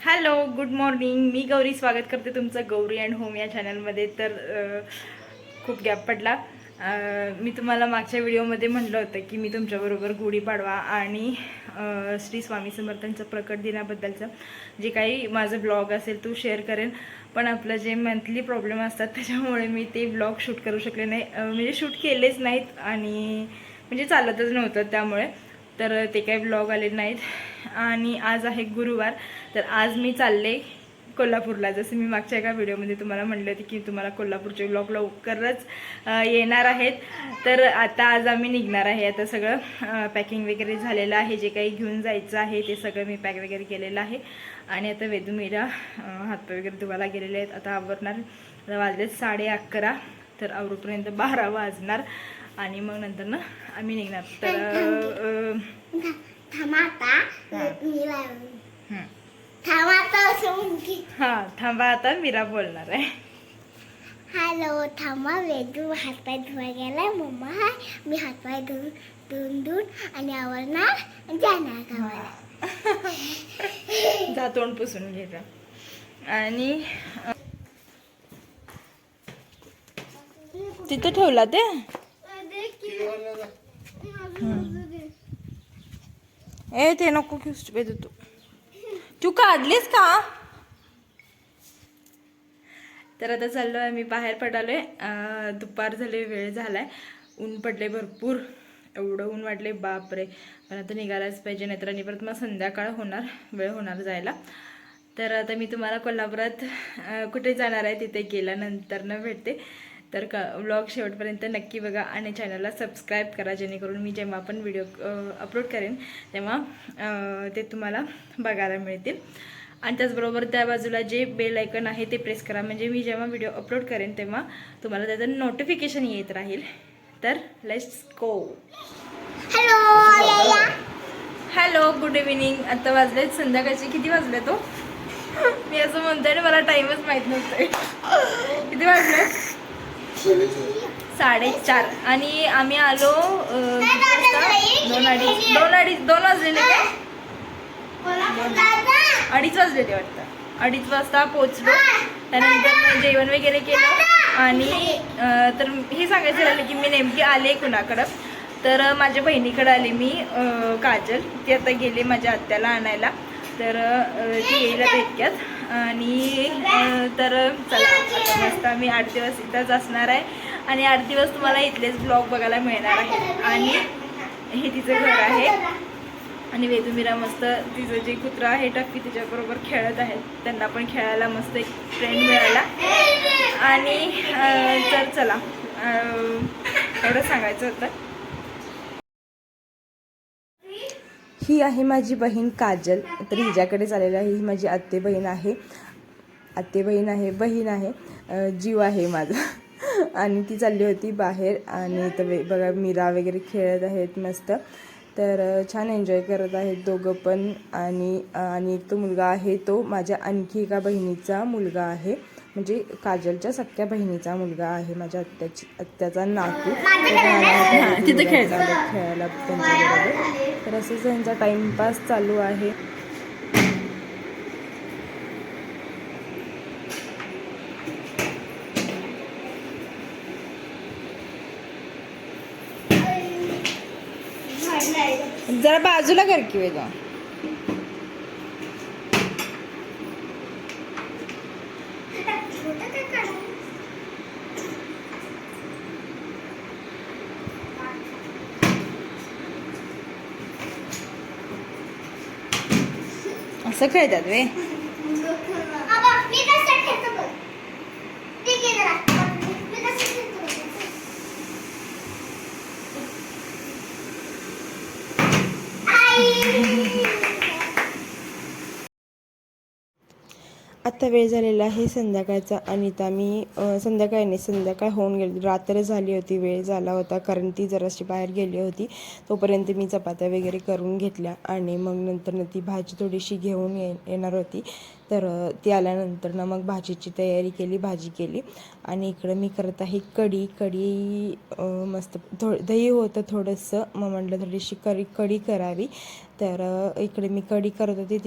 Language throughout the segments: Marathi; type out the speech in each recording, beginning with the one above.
Hello, good morning. मी गौरी स्वागत करते तुमचं गौरी अँड होम या चॅनलमध्ये. तर खूप गॅप पडला. मी तुम्हाला मागच्या व्हिडिओमध्ये म्हटलं होतं की मी तुमच्याबरोबर गुढीपाडवा आणि श्री स्वामी समर्थांचं प्रकट दिनाबद्दलचं जे काही माझं ब्लॉग असेल तो शेअर करेन. पण आपलं जे मंथली प्रॉब्लेम असतात त्याच्यामुळे मी ते ब्लॉग शूट करू शकले नाही, म्हणजे शूट केलेच नाहीत आणि म्हणजे चालतच नव्हतं त्यामुळे. तर ते काही ब्लॉग आले नाहीत. आणि आज आहे गुरुवार. तर आज मी चालले कोल्हापूरला. जसं मी मागच्या एका व्हिडिओमध्ये तुम्हाला म्हटलं होते की तुम्हाला कोल्हापूरचे ब्लॉग लवकरच येणार आहेत. तर आता आज आम्ही निघणार आहे. आता सगळं पॅकिंग वगैरे झालेलं आहे. जे काही घेऊन जायचं आहे ते सगळं मी पॅक वगैरे केलेलं आहे. आणि आता वेदू मीरा हातपाय वगैरे धुवायला गेलेले आहेत. आता आवरणार. आता वाजलेत 11:30. तर आवरूपर्यंत 12 वाजणार आणि मग नंतर ना आम्ही निघणार. तर थांबा, आता मीरा बोलणार आहे. हॅलो, थांबा. वेदू हातपाय धुवायला गेलाय. मम्मा हाय. मी हातपाय धुवून आणि आवरणार जाणार गावाला. जा तोंड पुसून घ्यायचा. आणि तिथं ठेवला ते. ए ते नको तू काढलीस का? तर आता चाललो आहे, मी बाहेर पडालोय. दुपार झाले, वेळ झालाय, ऊन पडले भरपूर. एवढं ऊन वाटले बापरे. पण आता निघायलाच पाहिजे, नाहीतर आणि परत मग संध्याकाळ होणार, वेळ होणार जायला. तर आता मी तुम्हाला कोल्हापुरात कुठे जाणार आहे तिथे गेल्यानंतर न भेटते. तर व्लॉग शेवटपर्यंत नक्की बघा आणि चॅनलला सबस्क्राईब करा, जेणेकरून मी जेव्हा पण व्हिडिओ अपलोड करेन तेव्हा ते तुम्हाला बघायला मिळतील. आणि त्याचबरोबर त्या बाजूला जे बेल आयकन आहे ते प्रेस करा, म्हणजे मी जेव्हा व्हिडिओ अपलोड करेन तेव्हा तुम्हाला त्याचं नोटिफिकेशन येत राहील. तर let's go. Hello, good evening. आता वाजलेत संध्याकाळचे किती वाजले तो मी असं म्हणते आणि मला टाईमच माहीत नव्हतंय. किती वाजले? 4:30. आणि आम्ही आलो 2 वाजलेले काय? 2:30 वाजलेले वाटतं. 2:30 वाजता पोचलो. त्यानंतर जेवण वगैरे केलं आणि तर हे सांगायचं राहिलं की मी नेमकी आले कुणाकडं. तर माझ्या बहिणीकडे आले मी, काजल. ती आता गेली माझ्या आत्याला आणायला. तर ती येईल आता इतक्यात. आणि तर चला, आता मस्त आम्ही 8 दिवस इथंच असणार आहे आणि 8 दिवस तुम्हाला इथलेच ब्लॉग बघायला मिळणार आहे. आणि हे तिचं घर आहे आणि वेदू मीरा मस्त तिचं जे कुत्रा आहे टक्की तिच्याबरोबर खेळत आहेत. त्यांना पण खेळायला मस्त एक फ्रेंड मिळाला. आणि तर चला, एवढं सांगायचं होतं. ही आहे माझी बहीण काजल. तर हिच्याकडे चाललेलं आहे. ही माझी आत्ते बहीण आहे. बहीण आहे, जीव आहे माझा. आणि ती चालली होती बाहेर. आणि तर बघा मीरा वगैरे खेळत आहेत मस्त. तर छान एन्जॉय करत आहेत दोघं पण. आणि एक तो मुलगा आहे तो माझ्या आणखी एका बहिणीचा मुलगा आहे, म्हणजे काजलच्या सख्या बहिणीचा मुलगा आहे, माझ्या आत्याचा नातू. तिथे खेळायला त्यांच्याबरोबर. तर असंच त्यांचा टाईमपास चालू आहे. जरा बाजूला कर की वेगळा. असं खेळतात वे. आता वेळ झालेला आहे संध्याकाळचा. आणि आता मी संध्याकाळ होऊन गेली, रात्र झाली होती, वेळ झाला होता, कारण ती जराशी बाहेर गेली होती. तोपर्यंत मी चपात्या वगैरे करून घेतल्या आणि मग नंतर ती भाजी थोडीशी घेऊन येणार होती. तर ती आल्यानंतर ना मग भाजीची तयारी केली, भाजी केली. आणि इकडं मी करत आहे कढी मस्त दही होतं थोडंसं, मग म्हटलं थोडीशी कढी करावी. तर इकडे मी कढी करत होती,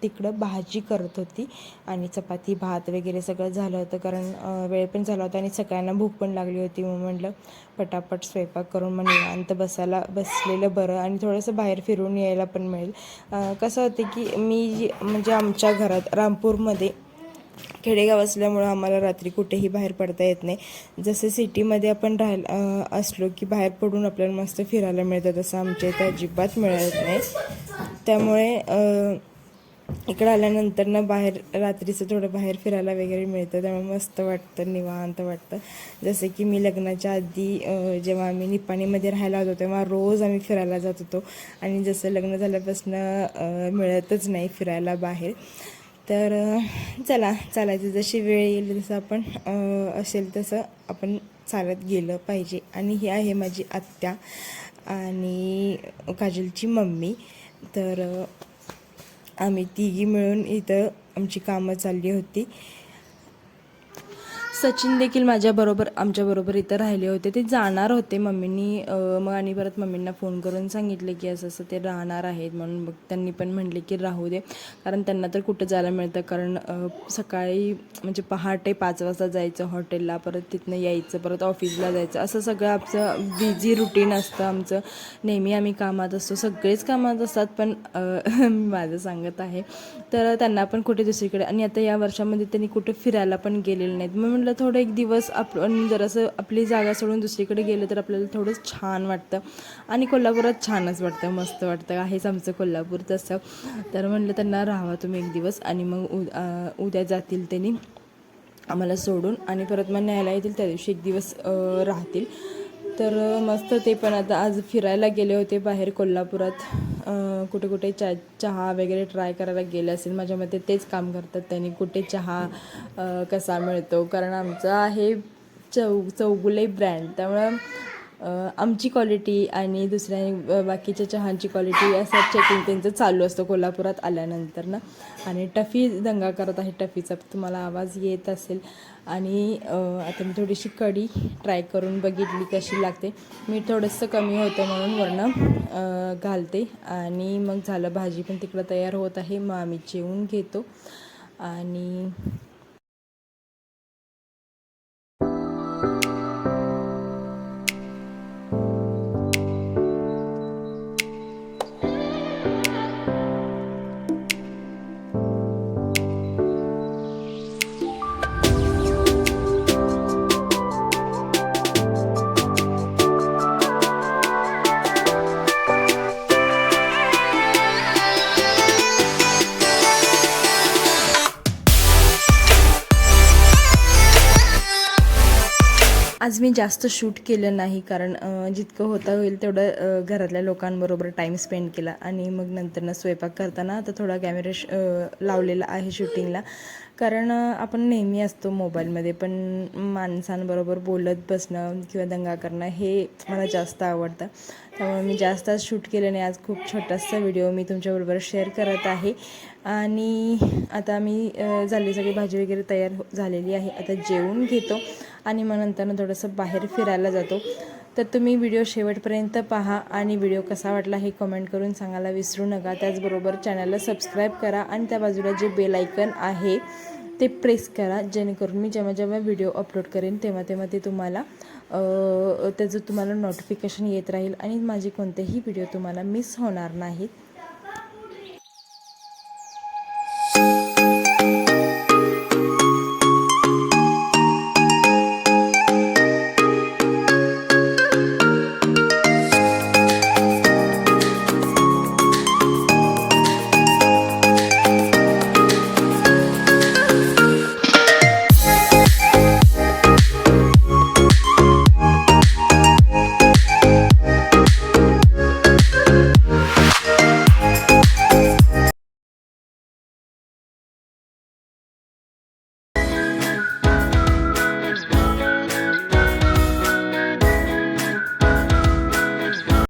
तिकडं भाजी करत होती आणि चपाती भात वगैरे सगळं झालं होतं, कारण वेळ पण झाला होता आणि सगळ्यांना भूक पण लागली होती. मग म्हटलं पटापट स्वयंपाक करून मग निवांत बसलेलं बरं आणि थोडंसं बाहेर फिरून यायला पण मिळेल. कसं होतं की मी म्हणजे आमच्या घरात रामपूरमध्ये खेडेगाव असल्यामुळं आम्हाला रात्री कुठेही बाहेर पडता येत नाही. जसं सिटीमध्ये आपण असलो की बाहेर पडून आपल्याला मस्त फिरायला मिळतं, तसं आमच्या इथं अजिबात मिळत नाही. त्यामुळे इकडं आल्यानंतर ना बाहेर रात्रीचं थोडं बाहेर फिरायला वगैरे मिळतं, त्यामुळे मस्त वाटतं, निवांत वाटतं. जसं की मी लग्नाच्या आधी जेव्हा आम्ही निपाणीमध्ये राहायला होतो तेव्हा रोज आम्ही फिरायला जात होतो आणि जसं लग्न झाल्यापासून मिळतच नाही फिरायला बाहेर. तर चालायचं, जशी वेळ येईल तसं आपण असेल तसं आपण चालत गेलं पाहिजे. आणि ही आहे माझी आत्या आणि काजलची मम्मी. तर आम्ही तिघी मिळून इथं आमची कामं चालली होती. सचिन देखील आमच्याबरोबर इथं राहिले होते. ते जाणार होते मम्मींनी मग आणि परत मम्मींना फोन करून सांगितले की असं ते राहणार आहेत म्हणून. मग त्यांनी पण म्हटले की राहू दे, कारण त्यांना तर कुठं जायला मिळतं, कारण सकाळी म्हणजे पहाटे 5 वाजता जायचं हॉटेलला, परत तिथनं यायचं, परत ऑफिसला जायचं, असं सगळं आमचं बिझी रुटीन असतं आमचं. नेहमी आम्ही कामात असतो, सगळेच कामात असतात, पण माझं सांगत आहे. तर त्यांना पण कुठे दुसरीकडे, आणि आता या वर्षामध्ये त्यांनी कुठे फिरायला पण गेलेले नाहीत. मग म्हटलं थोडं एक दिवस आपण जरासं आपली जागा सोडून दुसरीकडे गेलं तर आपल्याला थोडं छान वाटतं. आणि कोल्हापुरात छानच वाटतं, मस्त वाटतं, आहेच आमचं कोल्हापूर तसं. तर म्हटलं त्यांना राहावा तुम्ही एक दिवस, आणि मग उद्या जातील त्यांनी आम्हाला सोडून, आणि परत मग न्यायला येतील, त्या दिवशी एक दिवस राहतील. तर मस्त ते पण आता आज फिरायला गेले होते बाहेर कोल्हापुरात, कुठे कुठे चहा वगैरे ट्राय करायला गेले असेल. माझ्या मते तेच काम करतात त्यांनी, कुठे चहा कसा मिळतो, कारण आमचं आहे चौगुले ब्रँड, त्यामुळं आमची क्वालिटी आणि दुसऱ्या बाकीच्या चहांची क्वालिटी असं चेकिंग त्यांचं चालू असतं कोल्हापुरात आल्यानंतर ना. आणि टफी दंगा करत आहे, टफीचा तुम्हाला आवाज येत असेल. आणि आता मी थोडीशी कढी ट्राय करून बघितली कशी लागते. मीठ थोडंसं कमी होतं म्हणून वरनं घालते. आणि मग झालं, भाजी पण तिकडं तयार होत आहे, मग आम्ही जेवून घेतो. आणि आज मी जास्त शूट केलं नाही, कारण जितकं होईल तेवढं घरातल्या लोकांबरोबर टाईम स्पेंड केला. आणि मग नंतर स्वयंपाक करताना आता थोडा कॅमेरा लावलेला आहे शूटिंगला, कारण आपण नेहमी असतो मोबाईलमध्ये, पण माणसांबरोबर बोलत बसणं किंवा दंगा करणं हे मला जास्त आवडतं. त्यामुळे मी जास्त आज शूट केलं नाही. आज खूप छोटासा व्हिडिओ मी तुमच्याबरोबर शेअर करत आहे. आणि आता मी झाली सगळी भाजी वगैरे तयार झालेली आहे, आता जेवून घेतो आणि मग नंतर थोडंसं बाहेर फिरायला जातो. तर तुम्ही व्हिडिओ शेवटपर्यंत पहा आणि व्हिडिओ कसा वाटला हे कमेंट करून सांगायला विसरू नका. त्याचबरोबर चॅनलला सबस्क्राईब करा आणि त्या बाजूला जे बेल आयकन आहे ते प्रेस करा, जेणेकरून मी जेव्हा जेव्हा व्हिडिओ अपलोड करेन तेव्हा ते तुम्हाला त्याचं नोटिफिकेशन येत राहील आणि माझे कोणतेही व्हिडिओ तुम्हाला मिस होणार नाहीत.